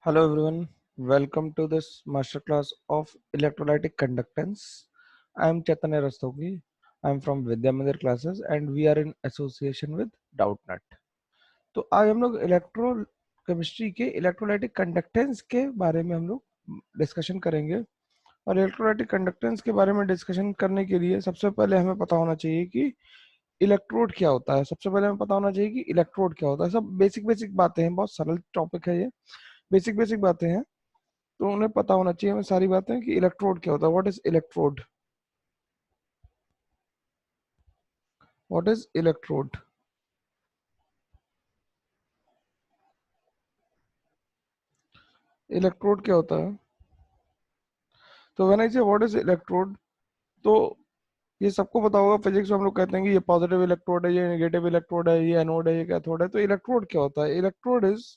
Hello everyone, welcome to this masterclass of electrolytic conductance. I am Chaitanya Rastogi. I am from Vidya Mandir classes and we are in association with Doubtnut. तो आज हम लोग electro chemistry के electrolytic conductance के बारे में हम लोग डिस्कशन करेंगे। और इलेक्ट्रोलाइटिक कंडक्टेंस के बारे में डिस्कशन करने के लिए सबसे पहले हमें पता होना चाहिए कि इलेक्ट्रोड क्या होता है। सबसे पहले हमें पता होना चाहिए कि इलेक्ट्रोड क्या होता है। सब बेसिक बेसिक बातें हैं, बहुत सरल टॉपिक है ये, बेसिक बेसिक बातें हैं, तो उन्हें पता होना चाहिए हमें सारी बातें कि इलेक्ट्रोड क्या होता है। What is electrode? What is electrode? Electrode क्या होता है? तो व्हेन आई से व्हाट इज इलेक्ट्रोड, तो ये सबको पता होगा, फिजिक्स में हम लोग कहते हैं कि ये पॉजिटिव इलेक्ट्रोड है, ये नेगेटिव इलेक्ट्रोड है, ये एनोड है, ये कैथोड है। तो इलेक्ट्रोड क्या होता है? Electrode is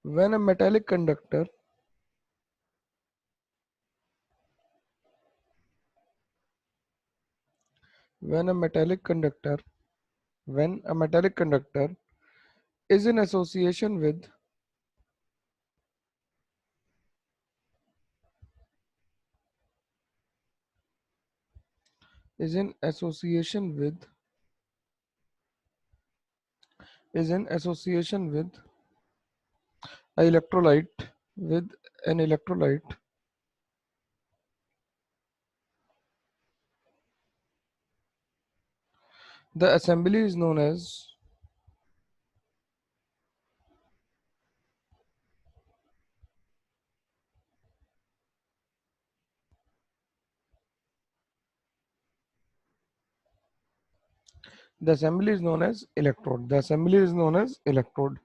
when a metallic conductor when a metallic conductor when a metallic conductor is in association with is in association with is in association a electrolyte with an electrolyte, the assembly is known as the assembly is known as electrode. The assembly is known as electrode.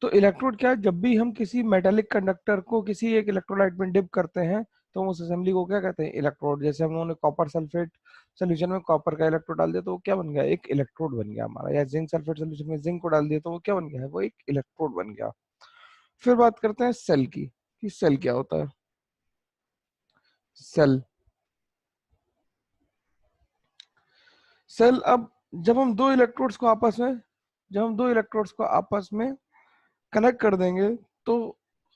तो electrode क्या है? जब भी हम किसी metallic conductor को किसी एक इलेक्ट्रोलाइट में डिप करते हैं तो हम उस असेंबली को क्या कहते हैं? इलेक्ट्रोड। जैसे हम लोगों ने कॉपर सल्फेट सोल्यूशन में कॉपर का इलेक्ट्रोड डाल दिया तो वो क्या बन गया? एक इलेक्ट्रोड बन गया हमारा। या जिंक सल्फेट सोल्यूशन में जिंक को डाल दिया तो वो क्या बन गया है? वो एक इलेक्ट्रोड बन गया। फिर बात करते हैं सेल की, कि सेल क्या होता है। सेल सेल अब जब हम दो इलेक्ट्रोड्स को आपस में जब हम दो इलेक्ट्रोड्स को आपस में कनेक्ट कर देंगे तो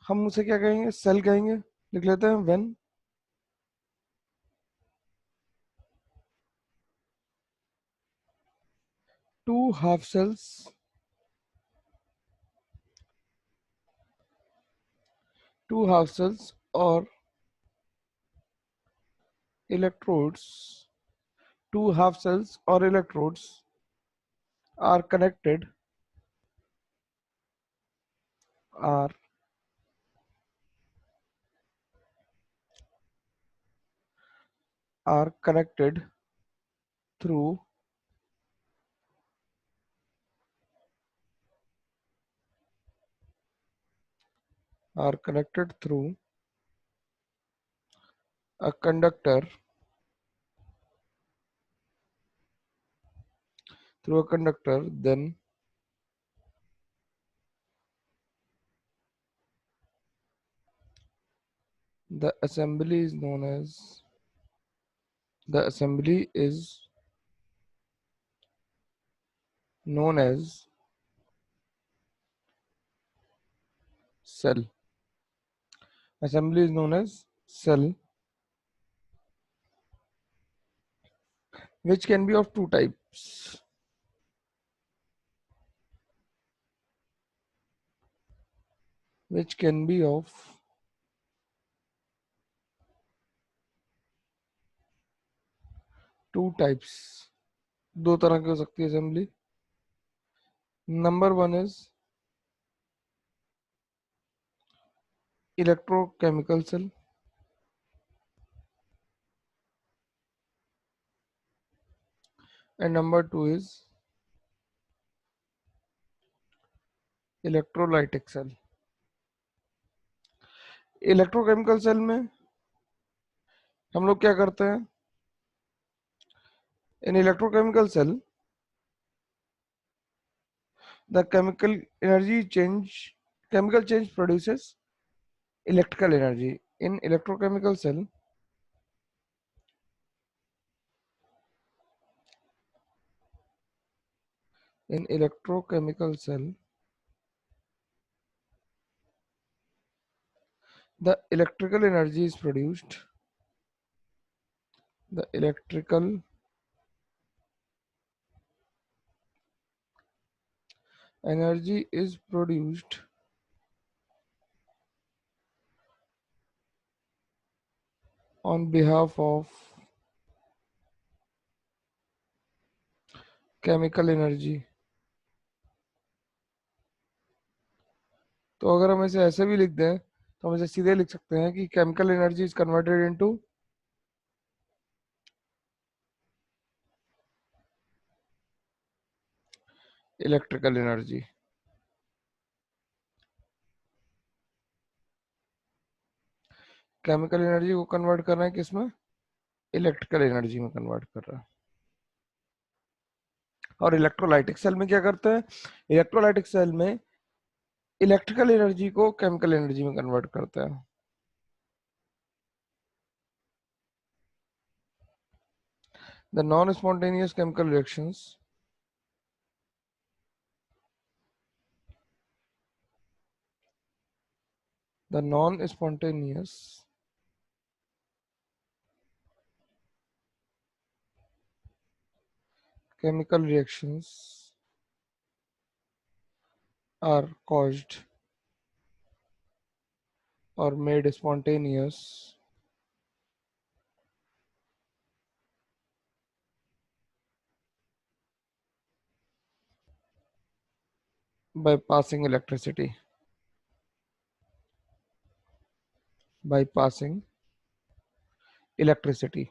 हम उसे क्या कहेंगे? सेल कहेंगे। लिख लेते हैं, when two half cells or electrodes two half cells or electrodes are are are connected through are connected a conductor through a conductor, then the assembly is known as the assembly is known as cell. Assembly is known as cell, which can be of two types. Which can be of two types. दो तरह की हो सकती है assembly. Number one is electrochemical cell, and number two is electrolytic cell. Electrochemical cell में हम लोग क्या करते हैं? In electrochemical cell the chemical change produces electrical energy. In electrochemical cell, In electrochemical cell, the electrical energy is produced. The electrical energy is produced on behalf of chemical energy. तो अगर हम इसे ऐसे भी लिख दें तो हम इसे सीधे लिख सकते हैं कि chemical energy is converted into electrical energy. Chemical energy को कन्वर्ट कर रहे हैं किसमें? इलेक्ट्रिकल एनर्जी में कन्वर्ट कर रहा है। और इलेक्ट्रोलाइटिक सेल में क्या करते हैं? इलेक्ट्रोलाइटिक सेल में इलेक्ट्रिकल एनर्जी को केमिकल एनर्जी में कन्वर्ट करते हैं। The non spontaneous chemical reactions the non-spontaneous chemical reactions are caused or made spontaneous by passing electricity. By passing electricity.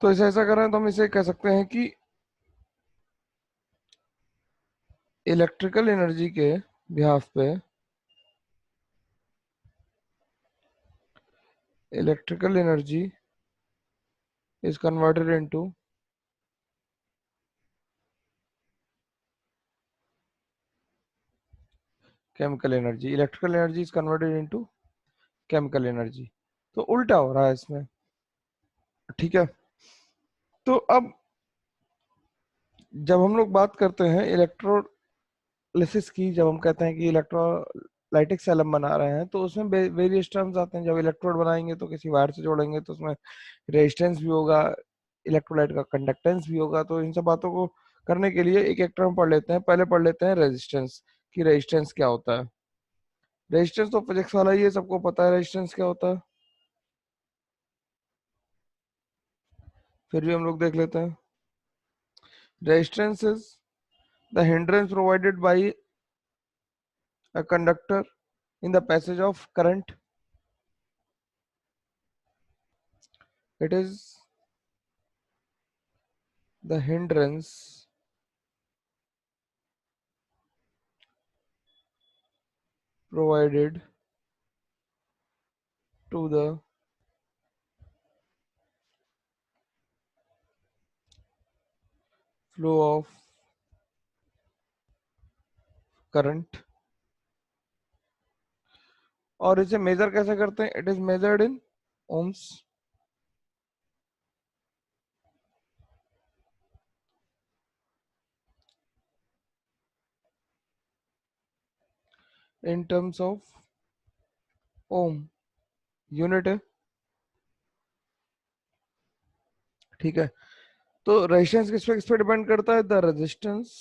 तो इसे ऐसा करें तो हम इसे कह सकते हैं कि इलेक्ट्रिकल एनर्जी के बिहाफ पे electrical energy is converted into chemical energy. Electrical energy is converted into chemical energy. तो उल्टा हो रहा है इसमें, ठीक है। तो अब जब हम लोग बात करते हैं इलेक्ट्रोलिसिस की, जब हम कहते हैं कि इलेक्ट्रोलाइटिक सेल हम बना रहे हैं, तो उसमें वेरियस टर्म्स आते हैं। जब इलेक्ट्रोड बनाएंगे तो किसी वायर से जोड़ेंगे तो उसमें रेजिस्टेंस भी होगा, इलेक्ट्रोलाइट का कंडक्टेंस भी होगा। तो इन सब बातों को करने के लिए एक एक टर्म पढ़ लेते हैं। पहले पढ़ लेते हैं रेजिस्टेंस, कि रेजिस्टेंस क्या होता है। रेजिस्टेंस तो फिजिक्स वाला ही है, सबको पता है रेजिस्टेंस क्या होता है, फिर भी हम लोग देख लेते हैं। Resistance is the hindrance provided by a conductor in the passage of current. It is the hindrance provided to the flow of current. और इसे मेजर कैसे करते हैं? It is measured in ohms. In terms of ohm unit है, ठीक है। तो resistance किस पे डिपेंड करता है? The resistance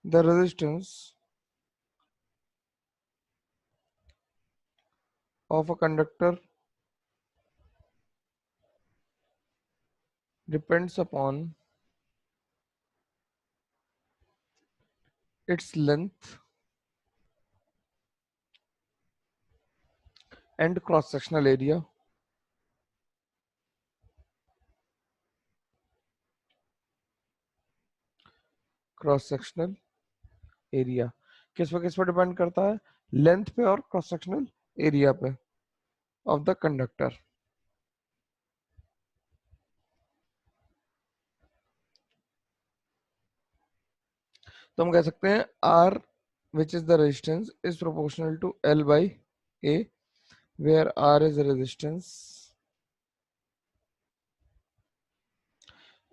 the resistance of a conductor depends upon its length and cross sectional area. Cross sectional area किस पे डिपेंड करता है? लेंथ पे और क्रॉस सेक्शनल एरिया पे ऑफ द कंडक्टर। तो हम कह सकते हैं are which is the resistance, is proportional to L by A, where R is resistance,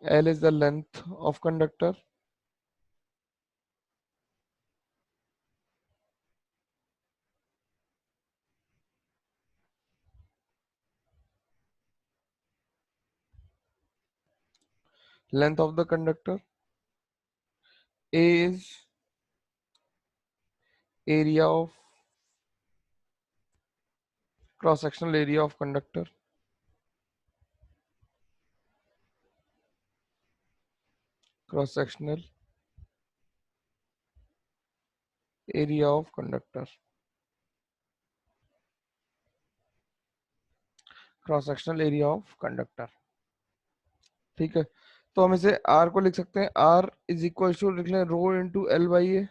L is the length of conductor, length of the conductor, A is area of cross-sectional area of conductor, cross-sectional area of conductor, cross-sectional area of conductor. ठीक है, तो हम इसे R को लिख सकते हैं, R is equal to लिख लें rho into L by A,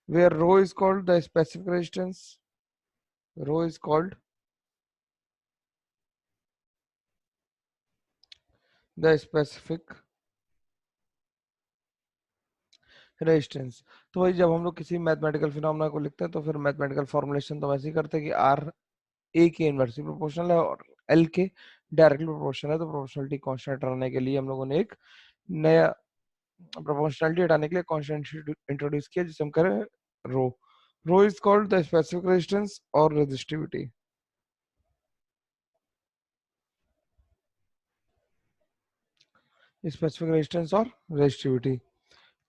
where rho is called the specific resistance, rho is called the specific resistance. तो भाई जब हम लोग किसी मैथमेटिकल फिनोमेना को लिखते हैं तो फिर मैथमेटिकल फॉर्मुलेशन तो वैसे ही करते हैं कि आर ए के इनवर्सली प्रोपोर्शनल है और एल के डायरेक्टली प्रोपोर्शनल है। तो प्रोपोर्शनलिटी कांस्टेंट हटाने के लिए हम लोगों ने एक नया प्रोपोर्शनलिटी हटाने के लिए कांस्टेंट इंट्रोड्यूस किया जिसे हम करें rho. Rho is called the specific resistance और रेजिस्टिविटी। स्पेसिफिक रेजिस्टेंस और रेजिस्टिविटी।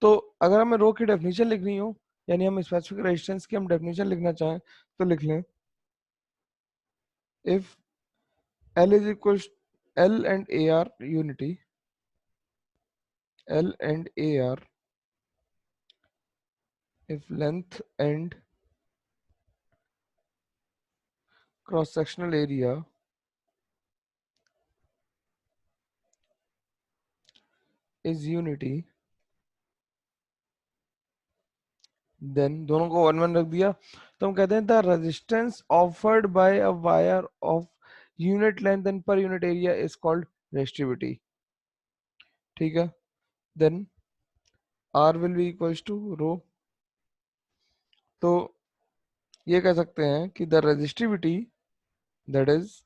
तो अगर हमें रो की डेफिनेशन लिखनी हो, यानी हम स्पेसिफिक रेजिस्टेंस की हम डेफिनेशन लिखना चाहें तो लिख लें if L is equals L and A are unity. L and A are if length and cross sectional area is unity, then दोनों को वन वन रख दिया तो हम कहते हैं the resistance offered by a wire of unit length and per unit area is called resistivity. ठीक है, then R will be equals to rho. तो ये कह सकते हैं कि the resistivity that is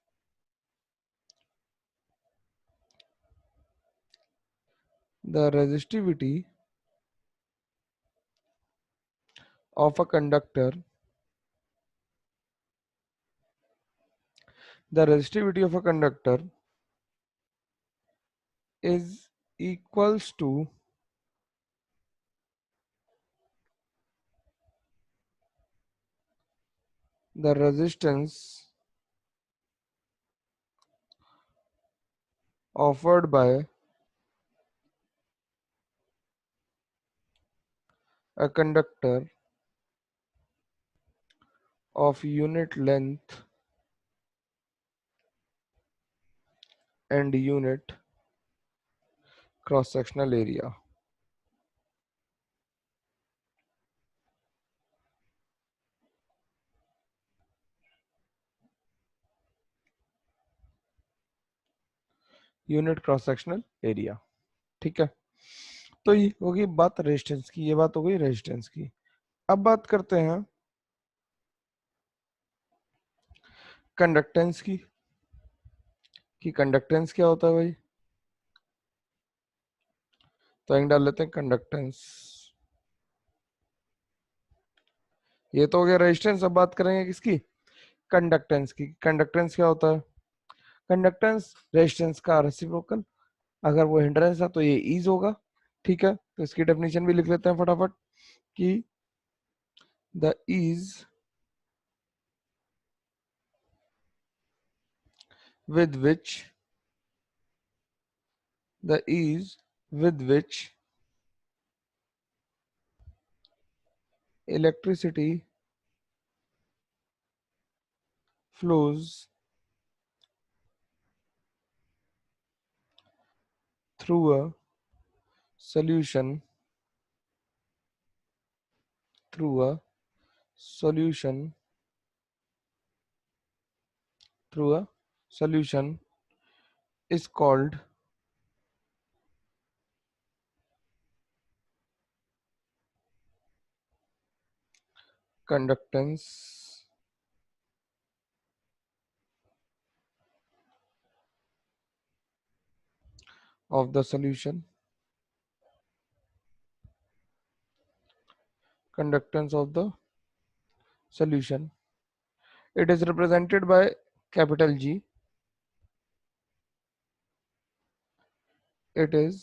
the resistivity of a conductor, the resistivity of a conductor is equals to the resistance offered by a conductor of unit length and unit cross sectional area। Unit cross sectional area. ठीक है, तो ये होगी बात resistance की, ये बात हो गई रेजिस्टेंस की। अब बात करते हैं कंडक्टेंस की, कि कंडक्टेंस क्या होता है भाई। तो एक डाल लेते हैं कंडक्टेंस। ये तो हो गया रेजिस्टेंस, अब बात करेंगे किसकी, कंडक्टेंस की। कंडक्टेंस क्या होता है, कंडक्टेंस रेजिस्टेंस का रेसिप्रोकल, अगर वो हिंड्रेंस है तो ये ईज होगा। ठीक है, तो इसकी डेफिनेशन भी लिख लेते हैं फटाफट कि the ease with which the ease with which electricity flows through a solution through a solution through a solution is called conductance of the solution. Conductance of the solution. It is represented by capital G. It is,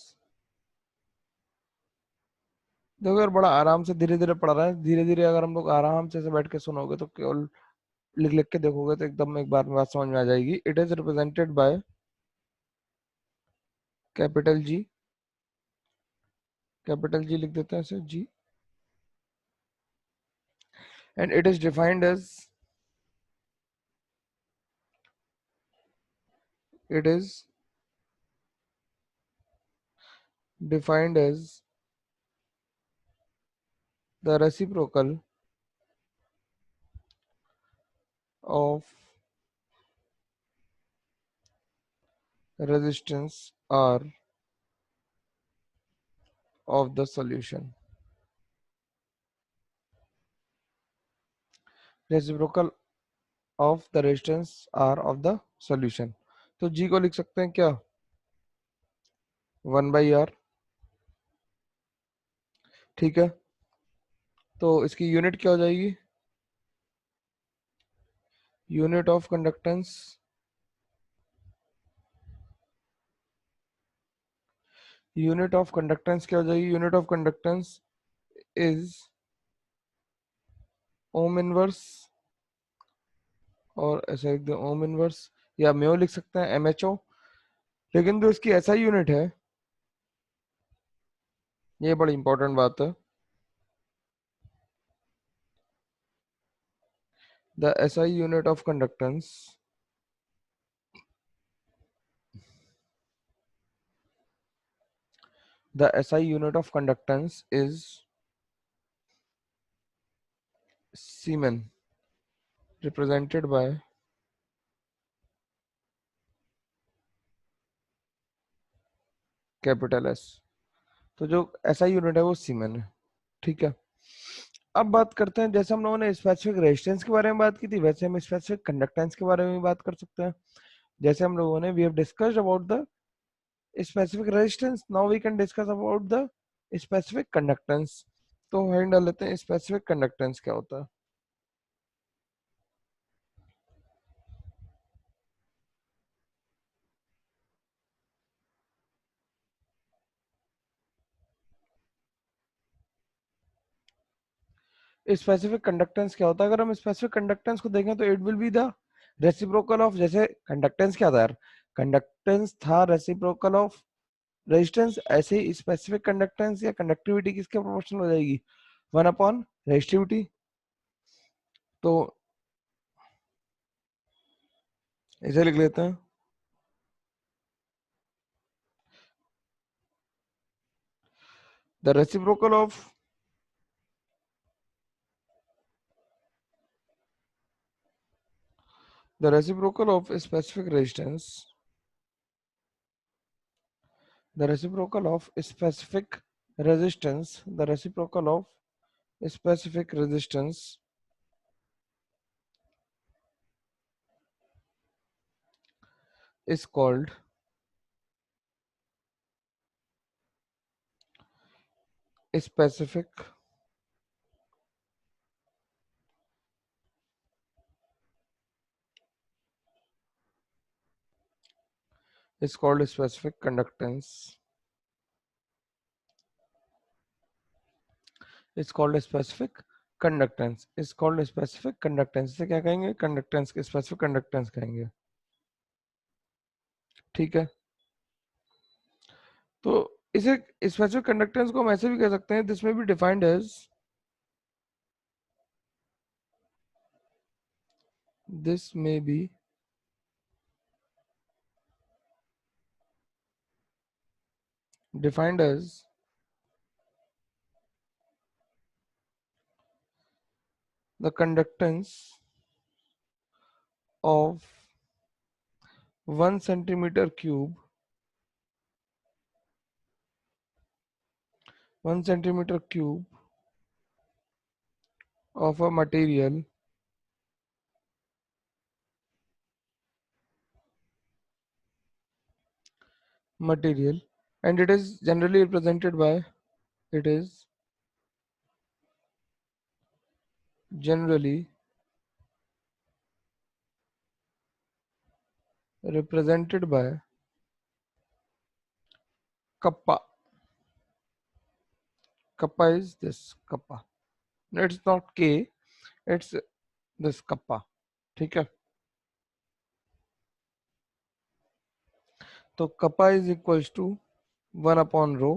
देखो यार बड़ा आराम से धीरे धीरे पढ़ रहा है, धीरे धीरे अगर हम लोग आराम से बैठ के सुनोगे तो केवल लिख लिख के देखोगे तो एकदम एक बार में बात समझ में आ जाएगी. It is represented by capital G. Capital G लिख देते हैं इसे G. And it is defined as, it is defined as the reciprocal of resistance R of the solution. Reciprocal of the resistance R of the solution. तो G को लिख सकते हैं क्या, 1/R. ठीक है, तो इसकी यूनिट क्या हो जाएगी, unit of conductance. Unit of conductance क्या हो जाएगी, unit of conductance is ohm inverse, और ऐसे लिख दो ओम इनवर्स, या म्यो लिख सकते हैं MHO. लेकिन जो इसकी SI यूनिट है, ये बड़ी इंपॉर्टेंट बात है. The SI unit of conductance the SI unit of conductance is Siemens, represented by capital S. तो जो SI यूनिट है वो सीमेन है. ठीक है, अब बात करते हैं, जैसे हम लोगों ने स्पेसिफिक रेजिस्टेंस के बारे में बात की थी, वैसे हम स्पेसिफिक कंडक्टेंस के बारे में भी बात कर सकते हैं. जैसे हम लोगों ने we have discussed about the specific resistance, now we can discuss about the specific conductance. तो हेडिंग डाल लेते हैं स्पेसिफिक कंडक्टेंस क्या होता है. स्पेसिफिक कंडक्टेंस क्या होता है, अगर हम स्पेसिफिक कंडक्टेंस को देखें तो it will be the reciprocal of, जैसे कंडक्टेंस क्या था यार, कंडक्टेंस था रेसिप्रोकल ऑफ रेजिस्टेंस, ऐसे ही स्पेसिफिक कंडक्टेंस या कंडक्टिविटी किसके प्रोपोर्शनल हो जाएगी, 1 अपॉन रेजिस्टिविटी. तो इसे लिख लेते हैं, the reciprocal of the reciprocal of specific resistance, the reciprocal of specific resistance, the reciprocal of specific resistance is called specific is called specific conductance. It's called a specific conductance. It's called a specific conductance. इसे क्या कहेंगे, conductance के specific conductance कहेंगे. ठीक है, तो इसे specific conductance को हम ऐसे भी कह सकते हैं, दिस में भी defined as, this may be defined as the conductance of 1 centimeter cube, 1 centimeter cube of a material, and it is generally represented by, it is generally represented by kappa. Kappa is this kappa. It's not K, it's this kappa. ठीक है, तो kappa is equals to 1/rho.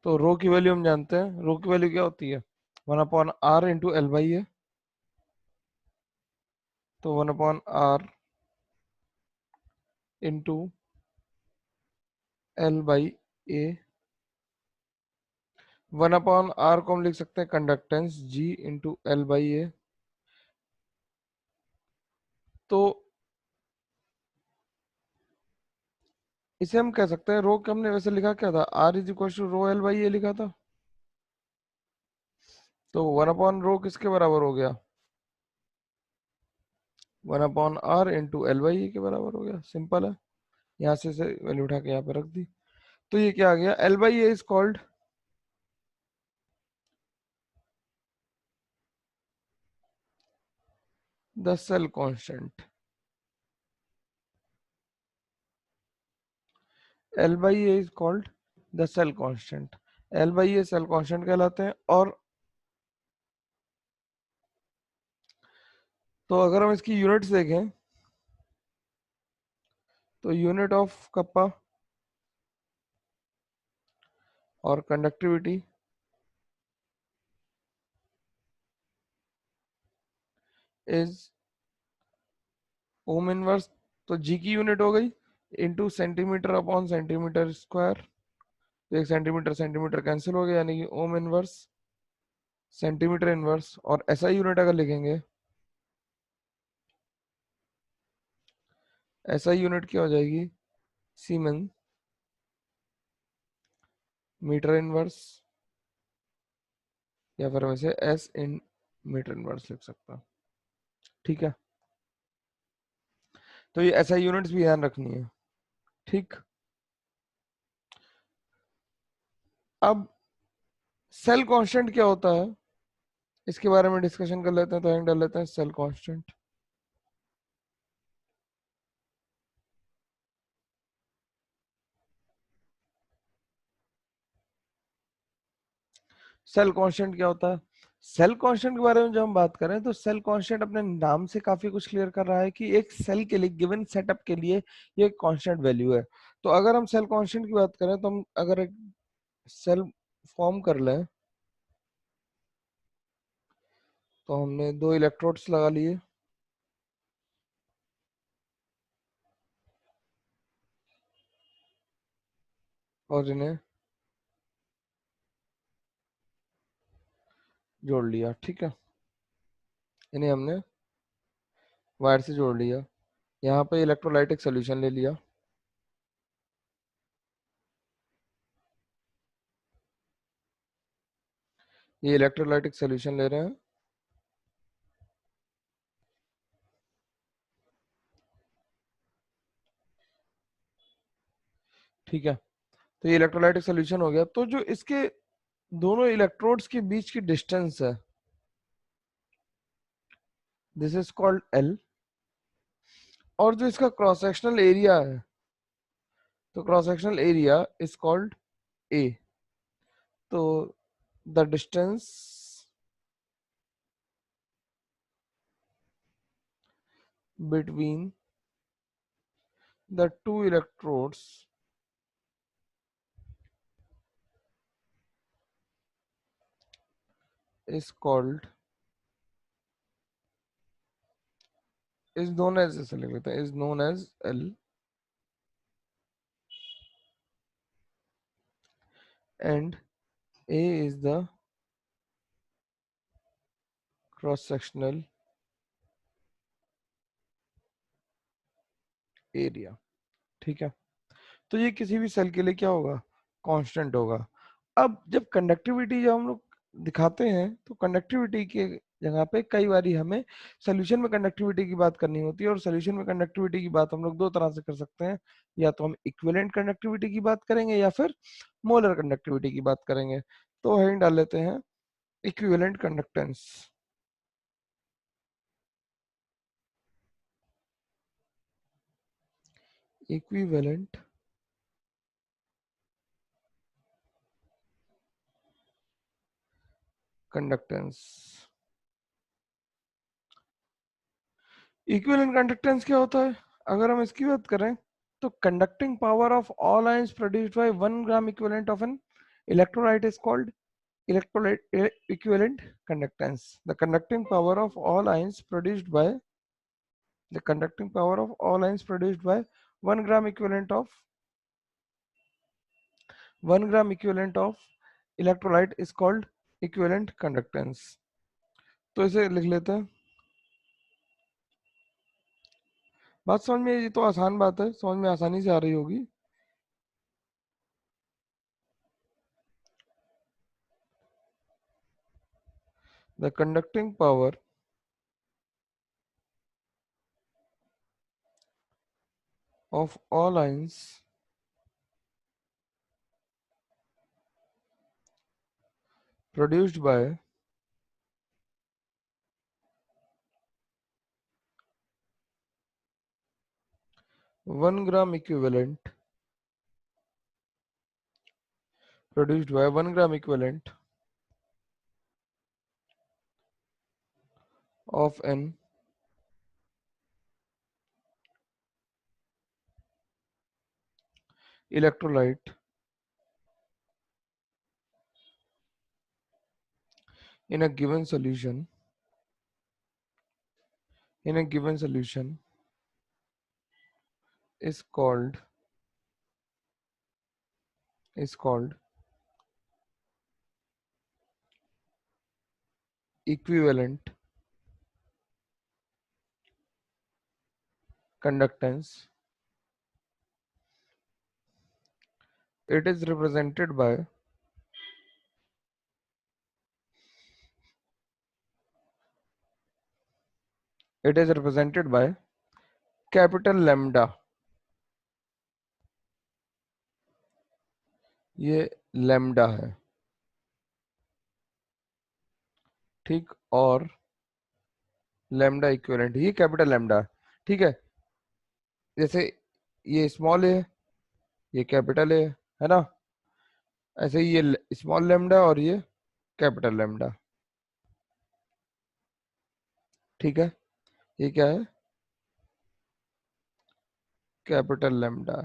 तो रो की value हम जानते हैं, रो की value क्या होती है, 1/r into L by A. तो 1/r into L by A. 1/r को हम लिख सकते हैं conductance G into L by A. तो इसे हम कह सकते हैं, रो के हमने वैसे लिखा क्या था, R is equal to rho L by A लिखा था। तो 1/रो किसके बराबर हो गया, 1/r इंटू एल बाई ए के बराबर हो गया। सिंपल है, यहाँ से वैल्यू उठा के यहाँ पे रख दी। तो ये क्या आ गया, L by A is called the cell constant. L by A is called the cell constant. L by A cell constant कहलाते हैं। और तो अगर हम इसकी यूनिट्स देखें, तो यूनिट ऑफ कप्पा और कंडक्टिविटी इज ओम इनवर्स। तो जी की यूनिट हो गई into centimetre upon centimetre square. तो एक सेंटीमीटर सेंटीमीटर कैंसिल हो गया, यानी कि ओम इनवर्स सेंटीमीटर इनवर्स। और ऐसा यूनिट अगर लिखेंगे, ऐसा यूनिट क्या हो जाएगी, सीमेन मीटर इनवर्स, या फिर वैसे एस इन मीटर इनवर्स लिख सकता हूं। ठीक है, तो ये ऐसा यूनिट्स भी ध्यान रखनी है। ठीक, अब सेल कांस्टेंट क्या होता है, इसके बारे में डिस्कशन कर लेते हैं। तो डाल लेते हैं सेल कांस्टेंट। सेल कांस्टेंट क्या होता है, सेल कांस्टेंट के बारे में जब हम बात करें, तो सेल कांस्टेंट अपने नाम से काफी कुछ क्लियर कर रहा है कि एक सेल के लिए, गिवन सेटअप के लिए ये कांस्टेंट वैल्यू है। तो अगर हम सेल कांस्टेंट की बात करें, तो हम अगर एक सेल फॉर्म कर लें, तो हमने दो इलेक्ट्रोड्स लगा लिए और इन्हें जोड़ लिया। ठीक है, इन्हें हमने वायर से जोड़ लिया। यहाँ पे इलेक्ट्रोलाइटिक सोल्यूशन ले लिया। ये इलेक्ट्रोलाइटिक सोल्यूशन ले रहे हैं। ठीक है, तो ये इलेक्ट्रोलाइटिक सोल्यूशन हो गया। तो जो इसके दोनों इलेक्ट्रोड्स के बीच की डिस्टेंस है, दिस इज कॉल्ड एल। और जो इसका क्रॉस सेक्शनल एरिया है, तो cross sectional area is called A. तो the distance between the two electrodes is called, is known as, ऐसे लिख लेते हैं, is known as L. And A is the cross sectional area. ठीक है, तो ये किसी भी सेल के लिए क्या होगा, कांस्टेंट होगा। अब जब कंडक्टिविटी, जब हम लोग दिखाते हैं तो कंडक्टिविटी के जगह पे कई बारी हमें सोल्यूशन में कंडक्टिविटी की बात करनी होती है, और सोल्यूशन में कंडक्टिविटी की बात हम लोग दो तरह से कर सकते हैं। या तो हम इक्विवेलेंट कंडक्टिविटी की बात करेंगे या फिर मोलर कंडक्टिविटी की बात करेंगे। तो हेडिंग डाल लेते हैं equivalent conductance. Equivalent conductance. Equivalent conductance क्या होता है? अगर हम इसकी बात करें तो conducting power of all ions produced by 1 gram equivalent of an electrolyte is called electrolyte equivalent conductance. The conducting power of all ions produced by 1 gram equivalent of 1 gram equivalent of electrolyte is called equivalent conductance. तो इसे लिख लेते हैं। बात समझ में, ये तो आसान बात है, समझ में आसानी से आ रही होगी। The conducting power of all ions produced by 1 gram equivalent of an electrolyte in a given solution is called equivalent conductance. It is represented by capital lambda. ये लैम्डा है, ठीक, और लैम्डा इक्विवेलेंट, ये कैपिटल लैम्डा, ठीक है। जैसे ये small है, ये कैपिटल है ना, ऐसे ही ये स्मॉल लैम्डा और ये कैपिटल लैम्डा, ठीक है। ये क्या है? कैपिटल लैम्डा,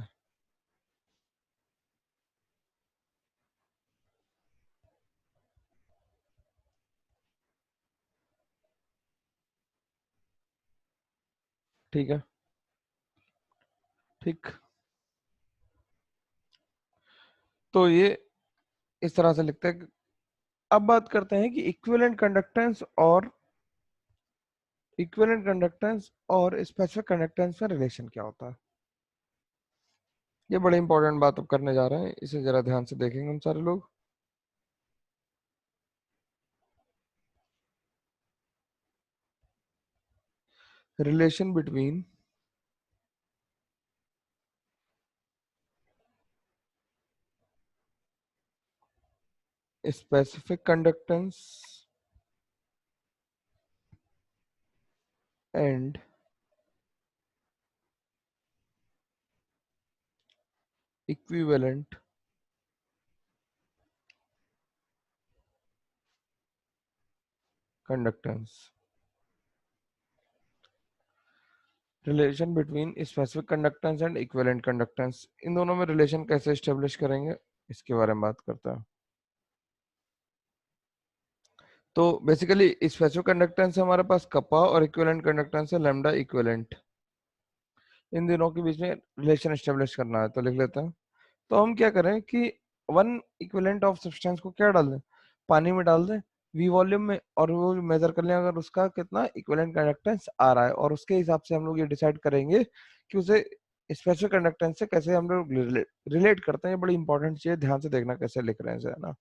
ठीक है, ठीक। तो ये इस तरह से लिखते हैं। अब बात करते हैं कि इक्विवेलेंट कंडक्टेंस और स्पेसिफिक कंडक्टेंस का रिलेशन क्या होता है। ये बड़े इंपॉर्टेंट बात अब करने जा रहे हैं, इसे जरा ध्यान से देखेंगे हम सारे लोग। Relation between specific conductance and equivalent conductance। Relation between specific conductance and equivalent conductance, इन दोनों में रिलेशन कैसे स्टेब्लिश करेंगे, इसके बारे में बात करता है। तो बेसिकली स्पेसिफिक कंडक्टेंस है हमारे पास कप्पा, और इक्विवेलेंट कंडक्टेंस है लैम्डा इक्विवेलेंट। इन दोनों के बीच में रिलेशन स्टेब्लिश करना है, तो लिख लेते हैं। तो हम क्या करें कि वन इक्विवेलेंट ऑफ सब्सटेंस को क्या डाल दें, पानी में डाल दें वी वॉल्यूम में, और वो मेजर कर लें अगर उसका कितना इक्विवेलेंट कंडक्टेंस आ रहा है, और उसके हिसाब से हम लोग ये डिसाइड करेंगे कि उसे स्पेसिफिक कंडक्टेंस से कैसे हम लोग रिलेट करते हैं। ये बड़ी इंपॉर्टेंट चीज है, ध्यान से देखना कैसे लिख रहे हैं इसे, है ना।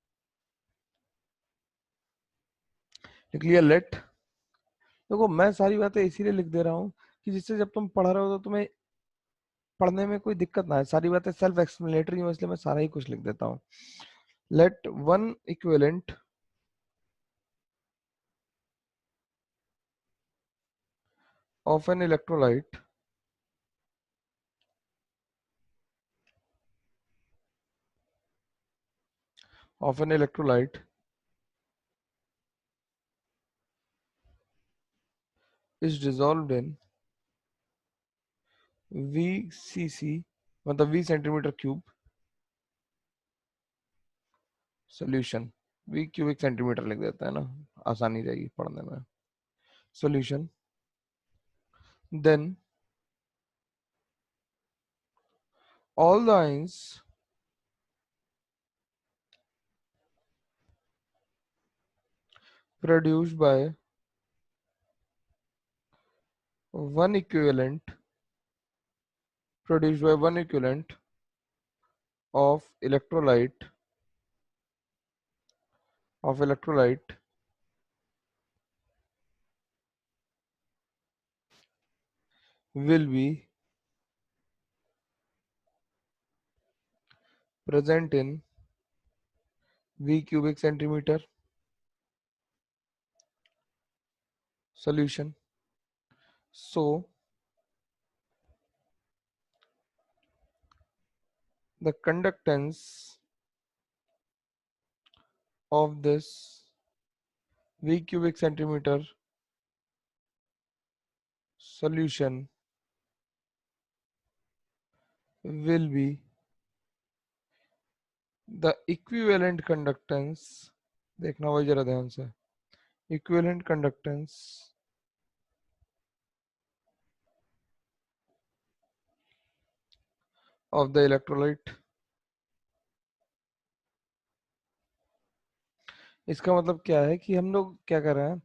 लिख लिया लेट। देखो मैं सारी बातें इसीलिए लिख दे रहा हूँ कि जिससे जब तुम पढ़ रहे हो तो तुम्हें पढ़ने में कोई दिक्कत ना है। सारी बातें सेल्फ एक्सप्लेनेटरी हो, इसलिए मैं सारा ही कुछ लिख देता हूँ। Let one equivalent of an electrolyte of an electrolyte is dissolved in VCC, मतलब V centimetre cube solution. V cubic centimetre लिख देते हैं ना, आसानी रहेगी पढ़ने में। Solution then all the ions produced by one equivalent produced by one equivalent of electrolyte will be present in V cubic centimeter solution. So the conductance of this V cubic centimeter solution will be the equivalent conductance, देखना भाई जरा ध्यान से, equivalent conductance of the electrolyte। इसका मतलब क्या है कि हम लोग क्या कर रहे हैं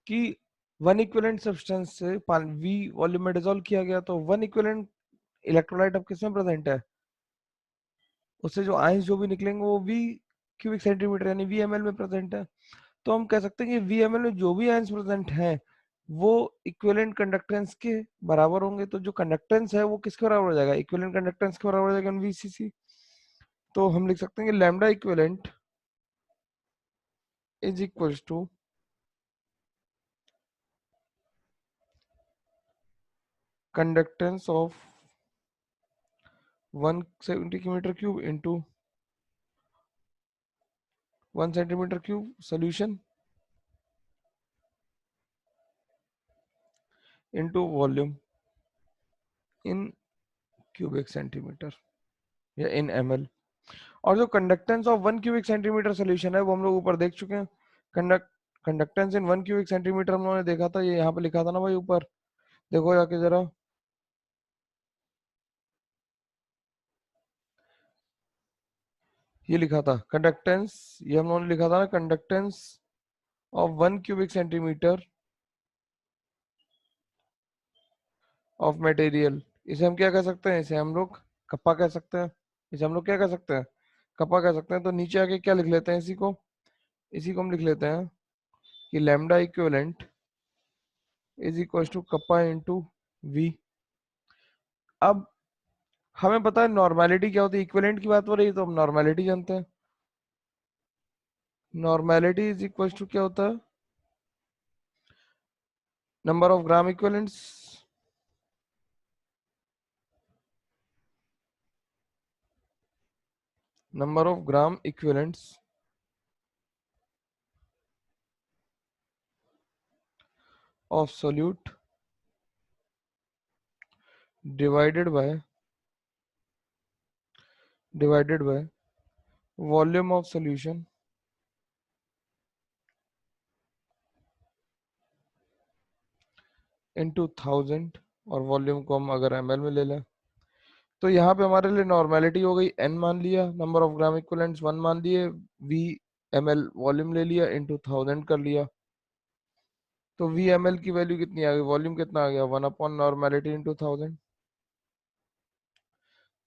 कि वन इक्विवेलेंट सब्सटेंस से वी वॉल्यूम में डिसॉल्व किया गया, तो वन इक्विवेलेंट इलेक्ट्रोलाइट अब किसमें प्रेजेंट है, उससे जो आयंस जो भी निकलेंगे वो वी क्यूबिक सेंटीमीटर यानी वी एम एल में प्रेजेंट है। तो हम कह सकते हैं कि वी एम एल में जो भी आयंस प्रेजेंट हैं वो इक्विवेलेंट कंडक्टेंस के बराबर होंगे। तो जो कंडक्टेंस है वो किसके बराबर हो जाएगा, इक्विवेलेंट कंडक्टेंस के बराबर हो जाएगा वीसीसी। तो हम लिख सकते हैं कि lambda equivalent is equals to conductance of 1 centimetre cube into 1 centimetre cube solution into volume in cubic centimetre या इन ml। और जो conductance of 1 cubic centimetre solution है वो हम लोग ऊपर देख चुके हैं। कंडक्टेंस इन 1 क्यूबिक सेंटीमीटर हम लोगों ने देखा था, ये यहाँ पे लिखा था ना भाई ऊपर, देखो जाके जरा, ये लिखा था कंडक्टेंस, ये हम लोगों ने लिखा था ना, conductance of 1 cubic centimetre of material. इसे हम क्या कह सकते हैं, इसे हम लोग कप्पा कह सकते हैं। इसे हम लोग क्या कह सकते हैं, कप्पा कह सकते हैं। तो नीचे आके क्या लिख लेते हैं, इसी को हम लिख लेते हैं कि lambda equivalent is equal to kappa into V. अब हमें पता है नॉर्मेलिटी क्या होती है, इक्विवेलेंट की बात हो रही है तो हम नॉर्मेलिटी जानते हैं। नॉर्मेलिटी इज इक्वल टू क्या होता है, number of gram equivalents number of gram equivalents of solute divided by divided by volume of solution into 1000। और वॉल्यूम को हम अगर ml में ले लें तो यहाँ पे हमारे लिए नॉर्मेलिटी हो गई, n मान लिया, नंबर ऑफ ग्राम इक्विवेलेंट्स 1 मान लिए, v ml वॉल्यूम ले लिया, इनटू 1000 कर लिया। तो वी एम एल की वैल्यू कितनी आ गई, वॉल्यूम कितना आ गया, 1/नॉर्मेलिटी इंटू 1000।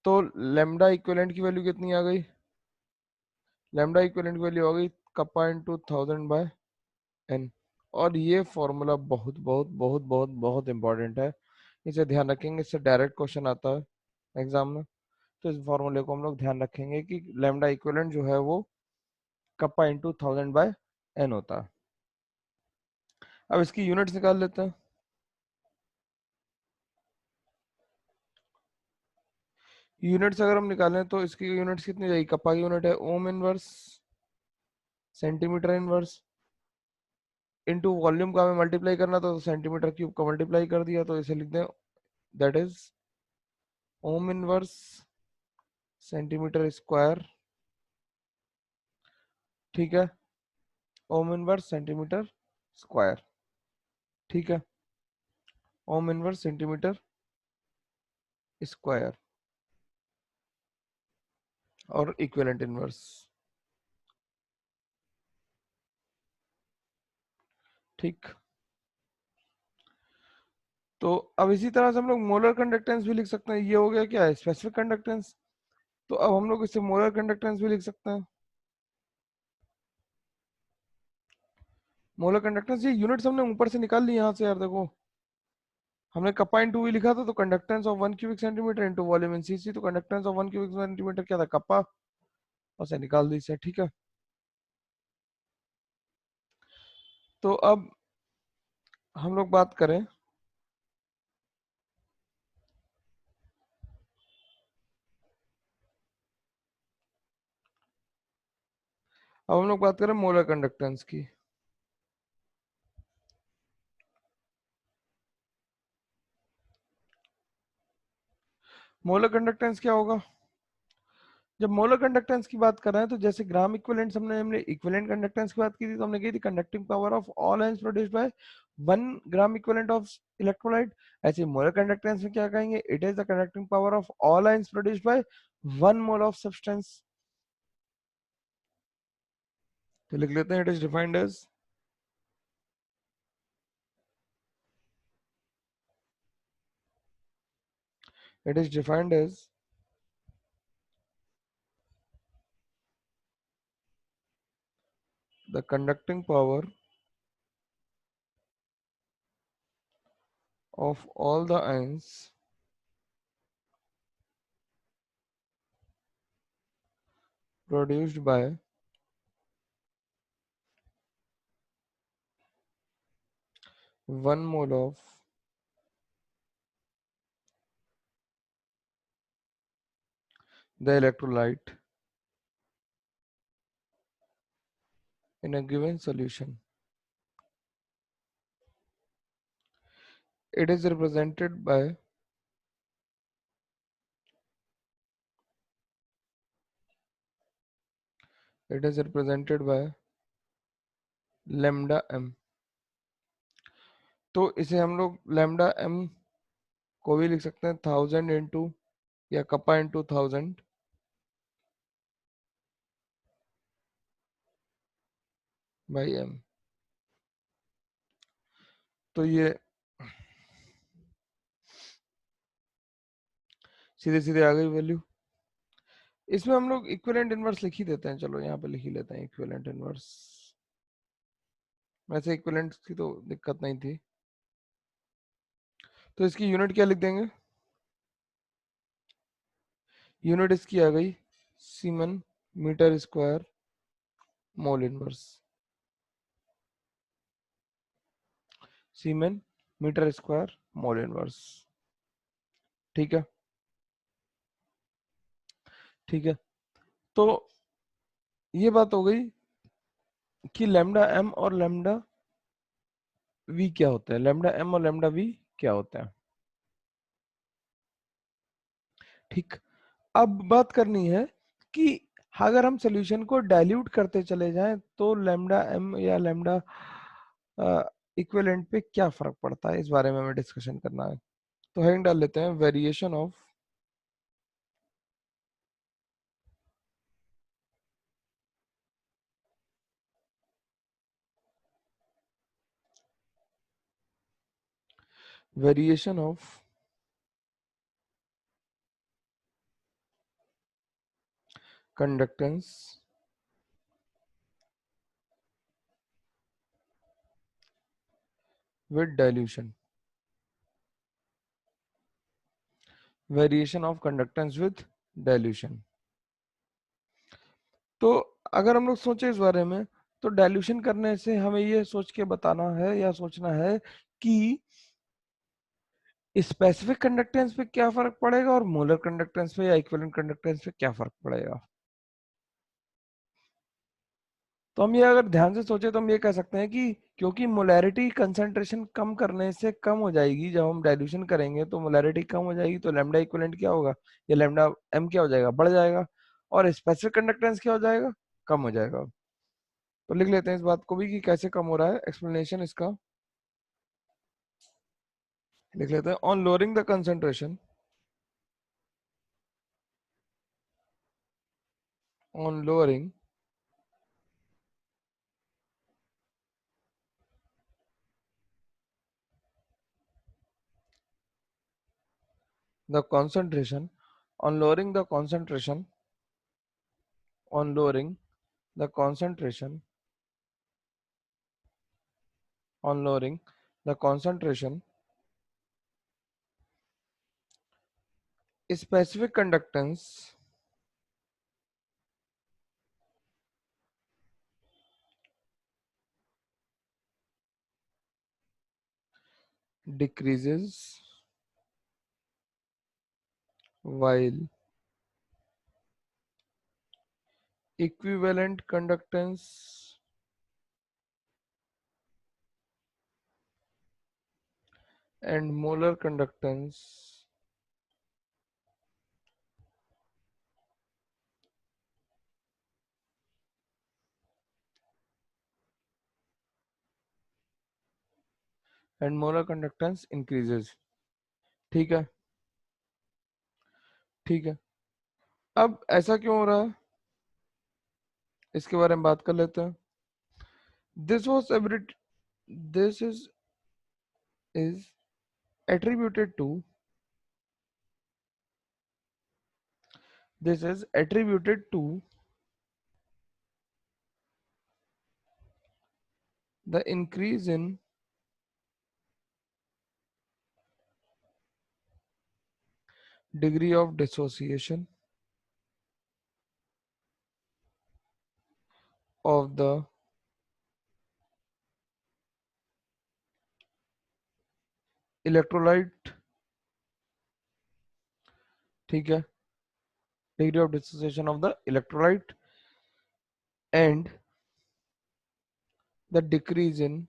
तो लेमडा इक्विवेलेंट की वैल्यू कितनी आ गई, लेमडा इक्विवेलेंट की वैल्यू आ गई कप्पा इंटू 1000 बाय एन। और ये फॉर्मूला बहुत बहुत बहुत बहुत बहुत इंपॉर्टेंट है, इसे ध्यान रखेंगे, इससे डायरेक्ट क्वेश्चन आता है एग्जाम में। तो इस फॉर्मूले को हम लोग ध्यान रखेंगे कि लैम्डा इक्विवेलेंट जो है वो कप्पा इंटू 1000/n होता है। अब इसकी यूनिट्स निकाल लेते हैं। यूनिट्स अगर हम निकालें तो इसकी यूनिट्स कितनी जाएगी, कप्पा की यूनिट है ohm inverse centimetre inverse into volume का हमें मल्टीप्लाई करना था, तो सेंटीमीटर क्यूब का मल्टीप्लाई कर दिया, तो इसे लिख दें that is ohm inverse centimetre square. ठीक है, ओम इनवर्स सेंटीमीटर स्क्वायर। ठीक है, ओम इनवर्स सेंटीमीटर स्क्वायर और इक्विवेलेंट इनवर्स। ठीक, तो अब इसी तरह से हम लोग मोलर कंडक्टेंस भी लिख सकते हैं। ये हो गया क्या है, स्पेसिफिक कंडक्टेंस। तो अब हम लोग इसे मोलर कंडक्टेंस भी लिख सकते हैं। मोलर कंडक्टेंस ये यूनिट्स हमने ऊपर से निकाल ली यहाँ से यार, देखो हमने कप्पा इंटू वी लिखा था, तो conductance of 1 cubic centimetre into volume in CC, तो कंडक्टेंस ऑफ 1 क्यूबिक सेंटीमीटर क्या था, कप्पा, और से निकाल दी इसे। ठीक है, तो अब हम लोग बात करें, अब हम लोग बात करें मोलर कंडक्टेंस की। मोलर कंडक्टेंस क्या होगा, जब मोलर कंडक्टेंस की बात कर रहे हैं, तो जैसे ग्राम इक्विवेलेंट हमने इक्विवेलेंट कंडक्टेंस की बात की थी, तो हमने कही थी conducting power of all ions produced by 1 gram equivalent of electrolyte. ऐसे मोलर कंडक्टेंस में क्या कहेंगे, it is the conducting power of all ions produced by 1 mole of substance. तो लिख लेते हैं, it is defined as the conducting power of all the ions produced by 1 mole of the electrolyte in a given solution. It is represented by it is represented by lambda m। तो इसे हम लोग lambda m को भी लिख सकते हैं 1000 या कपा इंटू 1000/m। तो ये सीधे सीधे आ गई वैल्यू। इसमें हम लोग इक्विवेलेंट इनवर्स लिख ही देते हैं, चलो यहाँ पे लिख ही लेते हैं इक्विवेलेंट इनवर्स। वैसे इक्विवेलेंट की तो दिक्कत नहीं थी, तो इसकी यूनिट क्या लिख देंगे, यूनिट इसकी आ गई siemens metre square mole inverse. Siemens metre square mole inverse. ठीक है, ठीक है, तो ये बात हो गई कि लैम्डा एम और लैम्डा वी क्या होता है, लैम्डा एम और लैम्डा वी क्या होता है। ठीक, अब बात करनी है कि अगर हम सॉल्यूशन को डाइल्यूट करते चले जाएं, तो लैम्डा एम या लैम्डा इक्विवेलेंट पे क्या फर्क पड़ता है, इस बारे में हमें डिस्कशन करना है। तो हेडिंग डाल लेते हैं, variation of conductance with dilution. Variation of conductance with dilution. तो अगर हम लोग सोचे इस बारे में, तो डाइल्यूशन करने से हमें ये सोच के बताना है या सोचना है कि स्पेसिफिक कंडक्टेंस पे क्या फर्क पड़ेगा और मोलर कंडक्टेंस पे या इक्विवेलेंट कंडक्टेंस पे क्या फर्क पड़ेगा। तो हम ये अगर ध्यान से सोचे तो हम ये कह सकते हैं कि क्योंकि मोलैरिटी कंसंट्रेशन कम करने से कम हो जाएगी, जब हम डाइल्यूशन करेंगे तो मोलैरिटी कम हो जाएगी, तो लैम्डा इक्विवेलेंट क्या होगा, या लैम्डा एम क्या हो जाएगा, बढ़ जाएगा, और स्पेसिफिक कंडक्टेंस क्या हो जाएगा, कम हो जाएगा। तो लिख लेते हैं इस बात को भी कि कैसे कम हो रहा है, एक्सप्लेनेशन इसका लिख लेते हैं। On lowering the concentration, on lowering the concentration, on lowering the concentration, on lowering the concentration, on lowering the concentration, specific conductance decreases while equivalent conductance and molar conductance increases। ठीक है, ठीक है। अब ऐसा क्यों हो रहा है, इसके बारे में बात कर लेते हैं। This was every this is attributed to this is attributed to the increase in degree of dissociation of the electrolyte। ठीक है, degree of dissociation of the electrolyte and the decrease in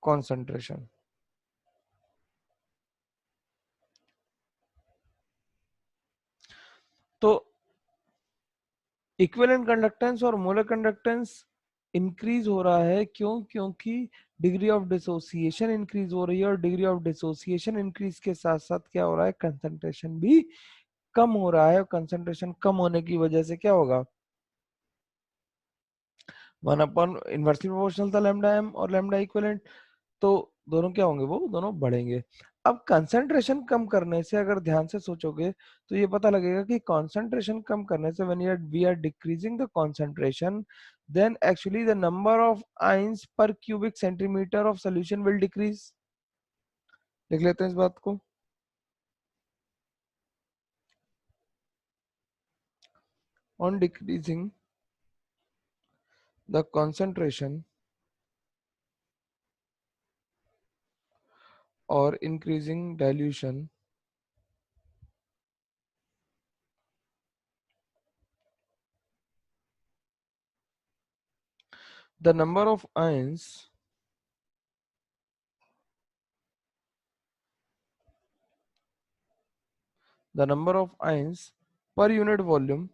concentration। तो equivalent conductance और molar conductance increase हो रहा है, क्यों, क्योंकि degree of dissociation increase हो रही है, और डिग्री ऑफ डिसोसिएशन इंक्रीज के साथ साथ क्या हो रहा है, कंसंट्रेशन भी कम हो रहा है, और कंसंट्रेशन कम होने की वजह से क्या होगा, 1 अपॉन इनवर्सली प्रोपोर्शनल था लैम्डा एम और लैम्डा इक्विवेलेंट, तो दोनों क्या होंगे, वो दोनों बढ़ेंगे। अब कंसंट्रेशन कम करने से अगर ध्यान से सोचोगे तो ये पता लगेगा कि कंसंट्रेशन कम करने से when we are decreasing the concentration, then actually the number of ions per cubic centimetre of solution will decrease. लिख लेते हैं इस बात को। On decreasing the concentration or increasing dilution, the number of ions the number of ions per unit volume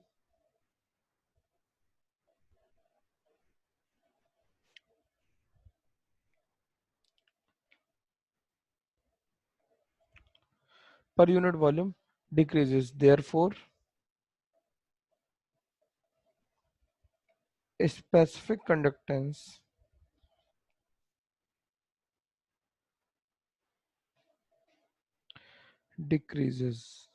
decreases, therefore specific conductance decreases।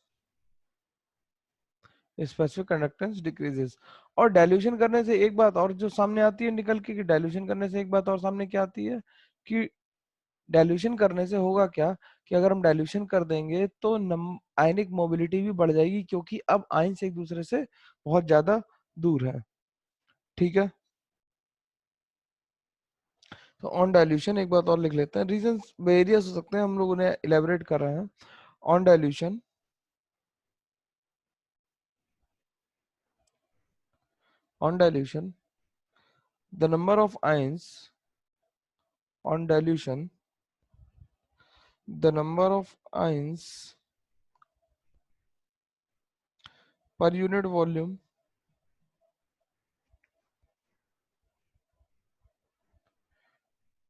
Specific conductance decreases. और dilution करने से एक बात और जो सामने आती है निकल के, कि डाइल्यूशन करने से एक बात और सामने क्या आती है, कि डाइल्यूशन करने से होगा क्या, कि अगर हम डाइल्यूशन कर देंगे तो आयनिक मोबिलिटी भी बढ़ जाएगी, क्योंकि अब आयंस एक दूसरे से बहुत ज्यादा दूर है। ठीक है, तो ऑन डाइल्यूशन एक बात और लिख लेते हैं, रीजंस वेरियस हो सकते हैं, हम लोग उन्हें इलेबोरेट कर रहे हैं। On dilution, on dilution, the number of ions on dilution, the number of ions per unit volume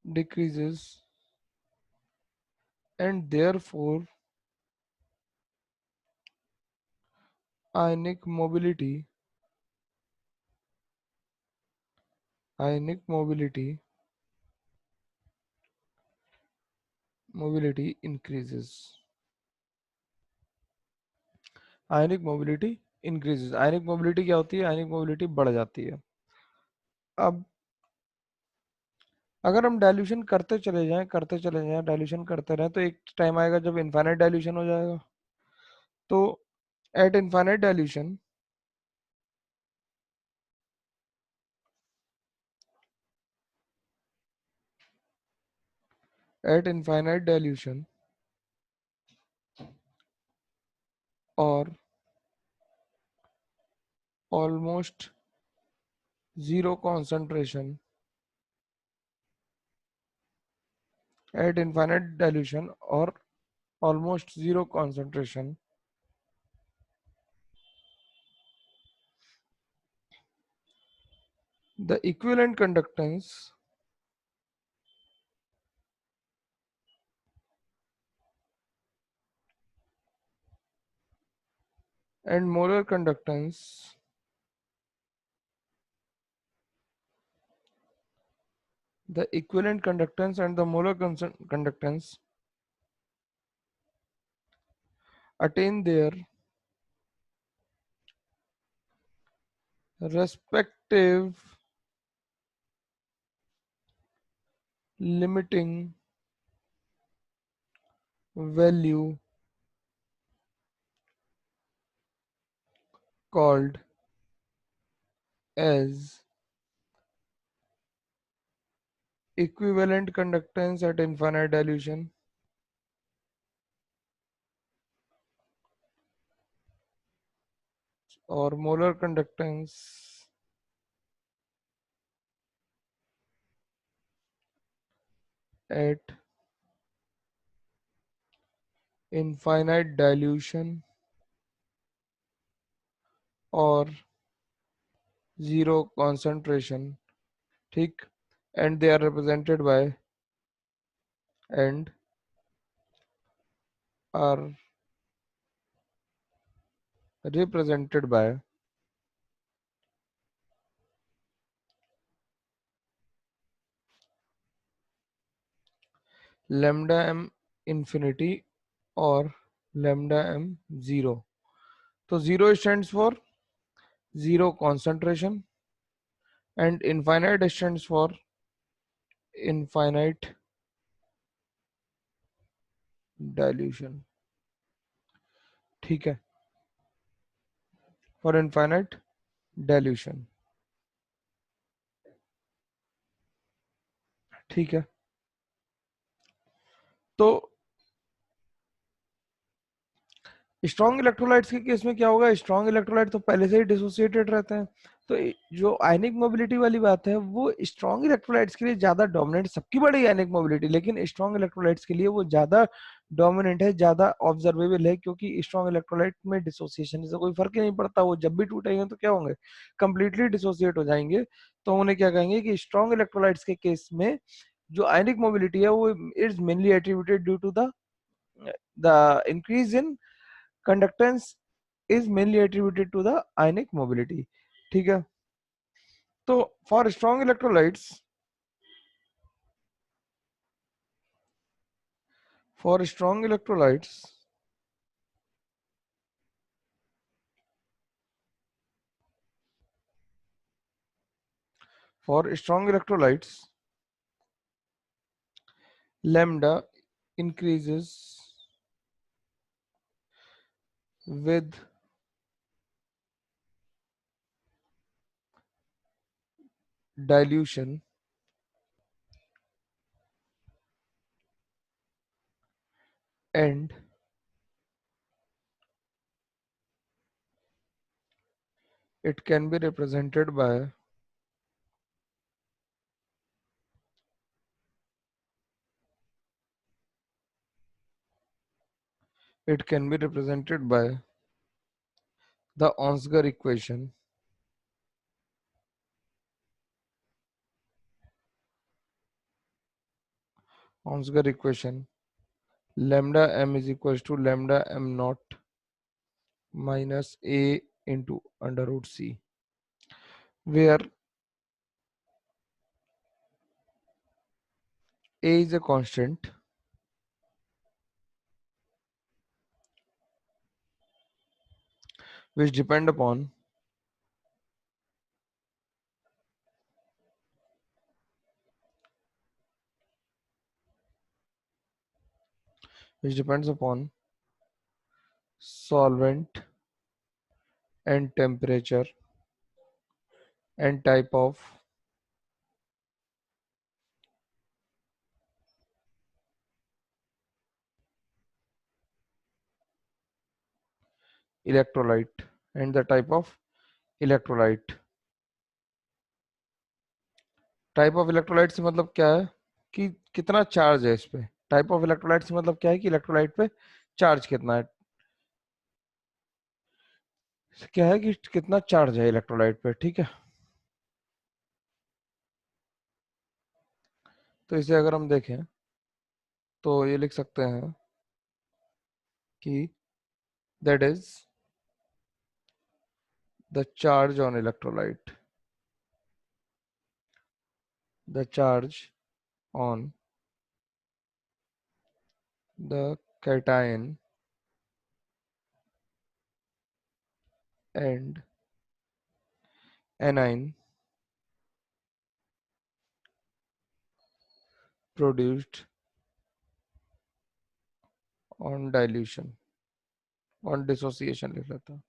decreases, and therefore ionic mobility ionic mobility increases. Ionic mobility increases. Ionic mobility क्या होती है? आयनिक mobility बढ़ जाती है। अब अगर हम dilution करते चले जाएं, डाइल्यूशन करते रहें, तो एक टाइम आएगा जब इनफाइनाइट डाइल्यूशन हो जाएगा। तो eight infinite dilution, eight infinite dilution और almost zero concentration, at infinite dilution or almost zero concentration, the equivalent conductance and molar conductance the equivalent conductance and the molar conductance attain their respective limiting value called as equivalent conductance at infinite dilution or molar conductance at infinite dilution or zero concentration. ठीक, and they are represented by and are represented by lambda m infinity or lambda m zero. तो zero stands for zero concentration and infinite stands for infinite dilution. ठीक है, for infinite dilution. ठीक है, तो strong electrolytes के case में क्या होगा? स्ट्रॉन्ग इलेक्ट्रोलाइट तो पहले से ही डिसोसिएटेड रहते हैं, तो जो आयनिक मोबिलिटी वाली बात है वो स्ट्रॉन्ग इलेक्ट्रोलाइट्स के लिए ज्यादा डोमिनेंट, सबकी बड़ी आयनिक मोबिलिटी, लेकिन स्ट्रॉन्ग इलेक्ट्रोलाइट्स के लिए वो ज्यादा डोमिनेंट है, ज्यादा ऑब्जर्वेबल है, क्योंकि स्ट्रॉन्ग इलेक्ट्रोलाइट में डिसोसिएशन से कोई फर्क ही नहीं पड़ता, वो जब भी टूटेंगे तो क्या होंगे? कंप्लीटली डिसोसिएट हो जाएंगे। तो उन्हें क्या कहेंगे कि स्ट्रॉन्ग इलेक्ट्रोलाइट्स के केस में जो आयनिक मोबिलिटी है वो is mainly attributed due to the increase in conductance is mainly attributed to the ionic mobility. ठीक है, तो for strong electrolytes, for strong electrolytes For strong electrolytes, lambda increases with dilution and it can be represented by the Onsker equation. Onsker equation, lambda m is equals to lambda m naught minus a into under root c, where a is a constant which depend upon which depends upon solvent and temperature and type of electrolyte and the type of electrolyte. Type of electrolyte से मतलब क्या है कि कितना charge है इस पे। Type of electrolyte से मतलब क्या है कि इलेक्ट्रोलाइट पे चार्ज कितना है। क्या है कि कितना चार्ज है इलेक्ट्रोलाइट पे, ठीक है। तो इसे अगर हम देखें तो ये लिख सकते हैं कि that is the charge on electrolyte, the charge on the cation and A9 produced on dilution, on dissociation लिख लेता हूं,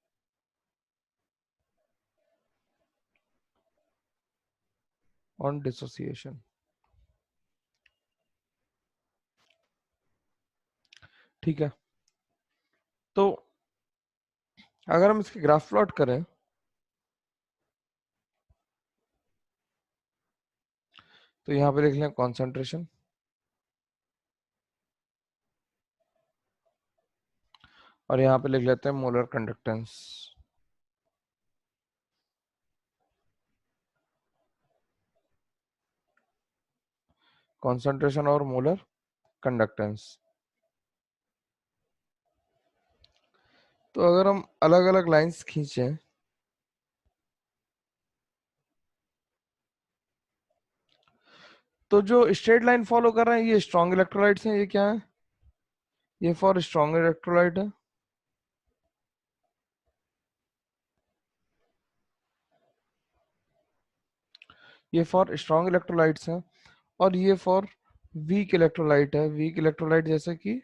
ऑन डिसोसिएशन, ठीक है। तो अगर हम इसके ग्राफ प्लॉट करें तो यहाँ पे लिख लें कॉन्सेंट्रेशन और यहाँ पे लिख लेते हैं मोलर कंडक्टेंस। कॉन्सेंट्रेशन और मोलर कंडक्टेंस। तो अगर हम अलग अलग लाइंस खींचें तो जो स्ट्रेट लाइन फॉलो कर रहे हैं ये स्ट्रॉन्ग इलेक्ट्रोलाइट्स हैं। ये क्या है? ये फॉर स्ट्रॉन्ग इलेक्ट्रोलाइट है। ये फॉर स्ट्रॉन्ग इलेक्ट्रोलाइट्स हैं और ये फॉर वीक इलेक्ट्रोलाइट है। वीक इलेक्ट्रोलाइट जैसे कि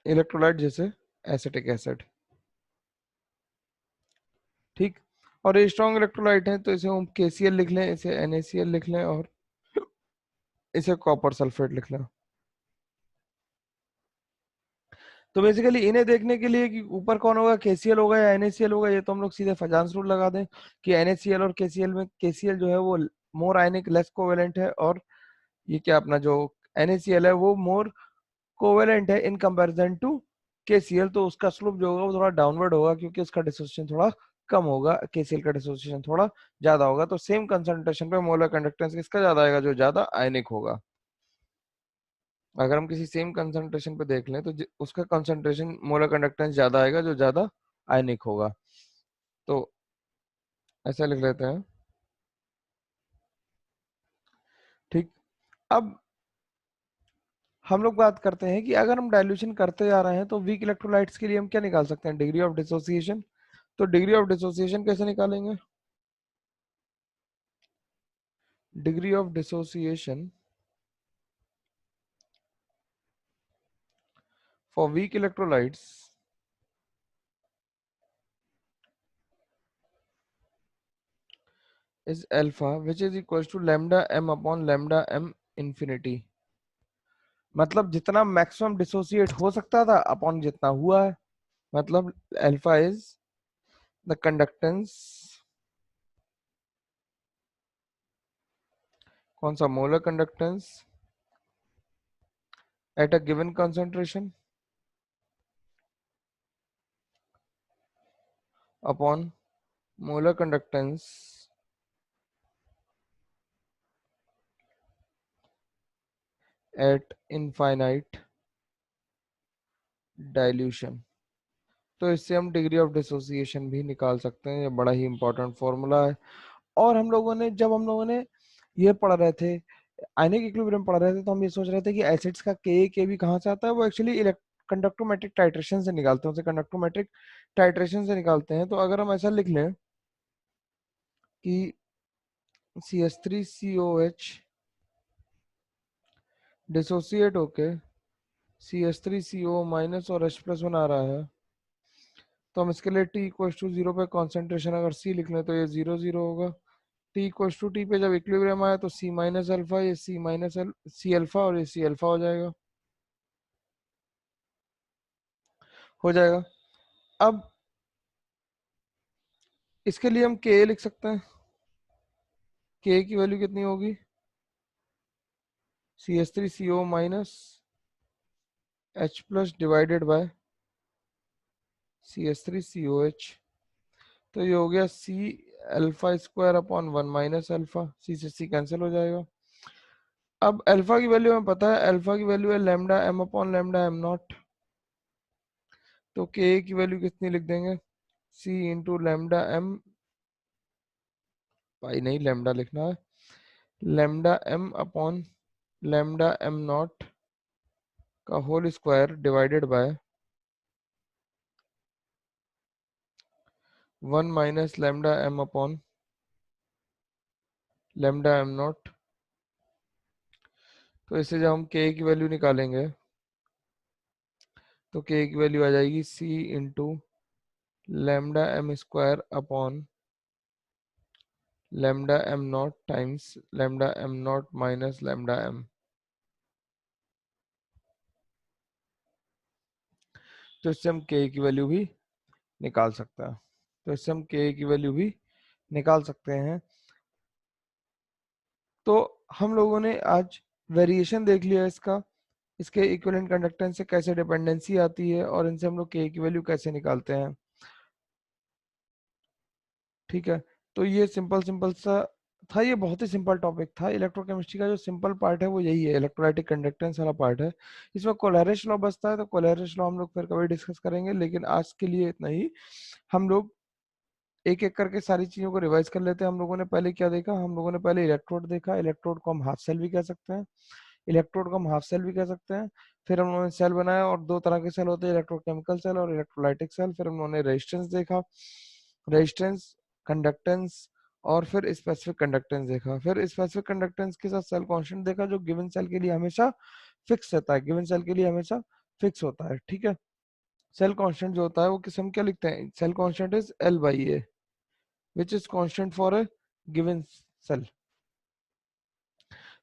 इलेक्ट्रोलाइट जैसे एसिटिक एसिड, ठीक। और ये स्ट्रॉन्ग इलेक्ट्रोलाइट है तो इसे हम KCl लिख लें, इसे NaCl लिख लें और इसे कॉपर सल्फेट लिख लें। तो बेसिकली इन्हें देखने के लिए कि ऊपर कौन होगा, KCl होगा या NaCl होगा, ये तो हम लोग सीधे फजांस रूल लगा दें कि NaCl और KCl में KCl जो है वो मोर आयनिक लेस कोवेलेंट है और ये क्या अपना जो NaCl है वो मोर कोवेलेंट है इन कंपैरिजन टू KCl। तो उसका स्लोप जो होगा वो थोड़ा डाउनवर्ड होगा क्योंकि उसका डिसोसिएशन थोड़ा कम होगा, KCl का डिसोसिएशन थोड़ा ज्यादा होगा। तो सेम कंसंट्रेशन पे मोलर कंडक्टेंस किसका ज्यादा आएगा, जो ज्यादा आयनिक होगा। अगर हम किसी सेम कंसंट्रेशन पे देख लें तो उसका कंसंट्रेशन मोलर कंडक्टेंस ज्यादा आएगा जो ज्यादा आयनिक होगा। तो ऐसा लिख लेते हैं, ठीक। अब हम लोग बात करते हैं कि अगर हम डाइल्यूशन करते जा रहे हैं तो वीक इलेक्ट्रोलाइट्स के लिए हम क्या निकाल सकते हैं, डिग्री ऑफ डिसोसिएशन। तो डिग्री ऑफ डिसोसिएशन कैसे निकालेंगे? degree of dissociation for weak electrolytes is alpha, which is equals to lambda m upon lambda m infinity. मतलब जितना मैक्सिमम डिसोसिएट हो सकता था अपॉन जितना हुआ है, मतलब अल्फा इज द कंडक्टेंस, कौन सा, molar conductance at a given concentration upon molar conductance eight infinite dilution. तो इससे हम डिग्री ऑफ डिसोसिएशन भी निकाल सकते हैं, ये बड़ा ही इंपॉर्टेंट फॉर्मूला है। और हम लोगों ने जब हम लोगों ने ये पढ़ रहे थे, आयनिक इक्विलिब्रियम पढ़ रहे थे, तो हम ये सोच रहे थे कि एसिड्स का के भी कहाँ से आता है। वो एक्चुअली कंडक्टोमेट्रिक टाइट्रेशन से निकालते हैं, उसे कंडक्टोमेट्रिक टाइट्रेशन से निकालते हैं। तो अगर हम ऐसा लिख लें कि CH3COH डिसोसिएट होके CH3CO माइनस और H प्लस बना रहा है, तो हम इसके लिए T इक्वल टू 0 पे कॉन्सेंट्रेशन अगर C लिख लें तो ये 0 0 होगा। T इक्वल टू T पे जब इक्विलिब्रियम आया तो C माइनस अल्फा, ये C माइनस C अल्फा और ये C अल्फा हो जाएगा, हो जाएगा। अब इसके लिए हम K लिख सकते हैं। K की वैल्यू कितनी होगी, CH3CO minus H plus divided by CH3COH। तो ये हो गया C alpha square upon 1 minus alpha, C से C कैंसिल हो जाएगा। अब अल्फा की वैल्यू हमें पता है, अल्फा की वैल्यू है lambda m upon lambda m not. तो K की वैल्यू कितनी लिख देंगे, C into lambda m, pi नहीं लैम्डा लिखना है, lambda m upon lambda m not का whole square divided by 1 minus lambda m upon lambda m not. तो इससे जब हम K की वैल्यू निकालेंगे तो K की वैल्यू आ जाएगी C into lambda m square upon lambda m not times lambda m not minus lambda m। तो इससे हम K की वैल्यू भी निकाल सकते हैं, तो इससे हम K की वैल्यू भी निकाल सकते हैं। तो हम लोगों ने आज वेरिएशन देख लिया इसका, इसके इक्विवेलेंट कंडक्टेंस से कैसे डिपेंडेंसी आती है और इनसे हम लोग K की वैल्यू कैसे निकालते हैं। ठीक है, तो ये सिंपल सिंपल सा था, ये बहुत ही सिंपल टॉपिक था। इलेक्ट्रोकेमिस्ट्री का जो सिंपल पार्ट है वो यही है, इलेक्ट्रोलाइटिक कंडक्टेंस वाला पार्ट है। इसमें कोलैरिस लॉ बचता है, तो कोलैरिस लॉ हम लोग फिर कभी डिस्कस करेंगे, लेकिन आज के लिए इतना ही। हम लोग एक एक करके सारी चीजों को रिवाइज कर लेते हैं। हम लोगों ने पहले क्या देखा, हम लोगों ने पहले इलेक्ट्रोड देखा, इलेक्ट्रोड को हम हाफ सेल भी कह सकते हैं, इलेक्ट्रोड को हम हाफ सेल भी कह सकते हैं। फिर हम लोगों ने सेल बनाया, और दो तरह के सेल होते हैं, इलेक्ट्रोकेमिकल सेल और इलेक्ट्रोलाइटिक सेल। फिर हम लोगों ने रेजिस्टेंस देखा, रेजिस्टेंस, कंडक्टेंस, और फिर स्पेसिफिक कंडक्टेंस देखा। फिर स्पेसिफिक कंडक्टेंस के साथ सेल कांस्टेंट देखा, जो गिवन सेल के लिए हमेशा फिक्स रहता है, गिवन सेल के लिए हमेशा फिक्स होता है। ठीक है, सेल कांस्टेंट जो होता है वो किस हम क्या लिखते हैं, cell constant is L/A, which is constant for a given cell.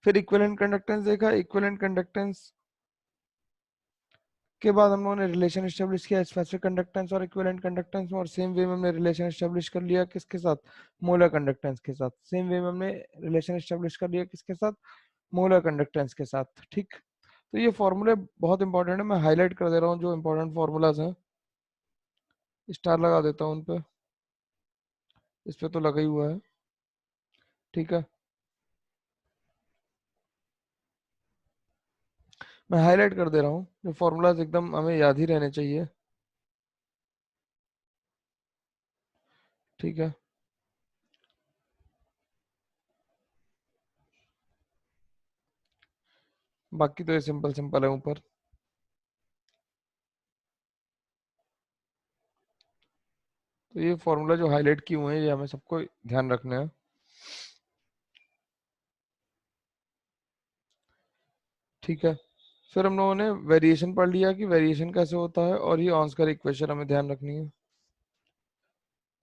फिर इक्विवेलेंट कंडक्टेंस देखा, इक्विवेलेंट कंडक्टेंस के बाद हम लोगों ने रिलेशन एस्टेब्लिश किया स्पेसिफिक कंडक्टेंस और इक्विवेलेंट कंडक्टेंस में, और सेम वे में हमने रिलेशन एस्टेब्लिश कर लिया किसके साथ, मोलर कंडक्टेंस के साथ। सेम वे में हमने रिलेशन एस्टेब्लिश कर लिया किसके साथ, मोलर कंडक्टेंस के साथ। ठीक, तो ये फॉर्मूले बहुत इंपॉर्टेंट है, मैं हाईलाइट कर दे रहा हूँ जो इंपॉर्टेंट फॉर्मूलाज हैं, स्टार लगा देता हूँ उन पे, इस पे तो लगा ही हुआ है। ठीक है, मैं हाईलाइट कर दे रहा हूँ, जो फॉर्मूलाज एकदम हमें याद ही रहने चाहिए। ठीक है, बाकी तो ये सिंपल सिंपल है ऊपर। तो ये फॉर्मूला जो हाईलाइट किए हुए हैं ये हमें सबको ध्यान रखना है। ठीक है। फिर हम लोगों ने वेरिएशन पढ़ लिया कि वेरिएशन कैसे होता है, और ये ऑन्सकर इक्वेशन हमें ध्यान रखनी है।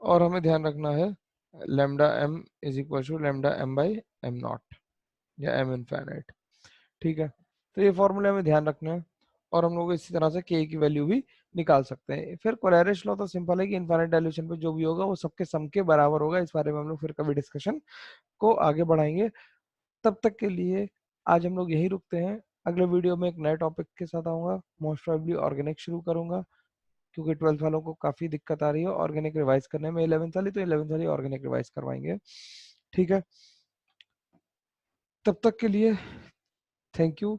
और हमें ध्यान रखना है lambda M is equal to lambda M by M not या एम इनफाइनाइट। ठीक है, तो ये फॉर्मूले हमें ध्यान रखना है। और हम लोग इसी तरह से के की वैल्यू भी निकाल सकते हैं। फिर कोलैरिस लॉ तो सिंपल है कि इनफाइनाइट डायल्यूशन पे जो भी होगा वो सबके सम के बराबर होगा। इस बारे में हम लोग फिर कभी डिस्कशन को आगे बढ़ाएंगे। तब तक के लिए आज हम लोग यही रुकते हैं। अगले वीडियो में एक नए टॉपिक के साथ आऊंगा। मोस्ट प्रोबेबली ऑर्गेनिक शुरू करूंगा, क्योंकि 12th वालों को काफी दिक्कत आ रही है ऑर्गेनिक रिवाइज करने में। 11th वाली तो 11th वाली ऑर्गेनिक रिवाइज करवाएंगे। ठीक है, तब तक के लिए thank you.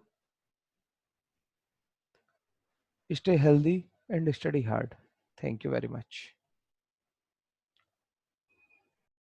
Stay healthy and study hard. Thank you very much.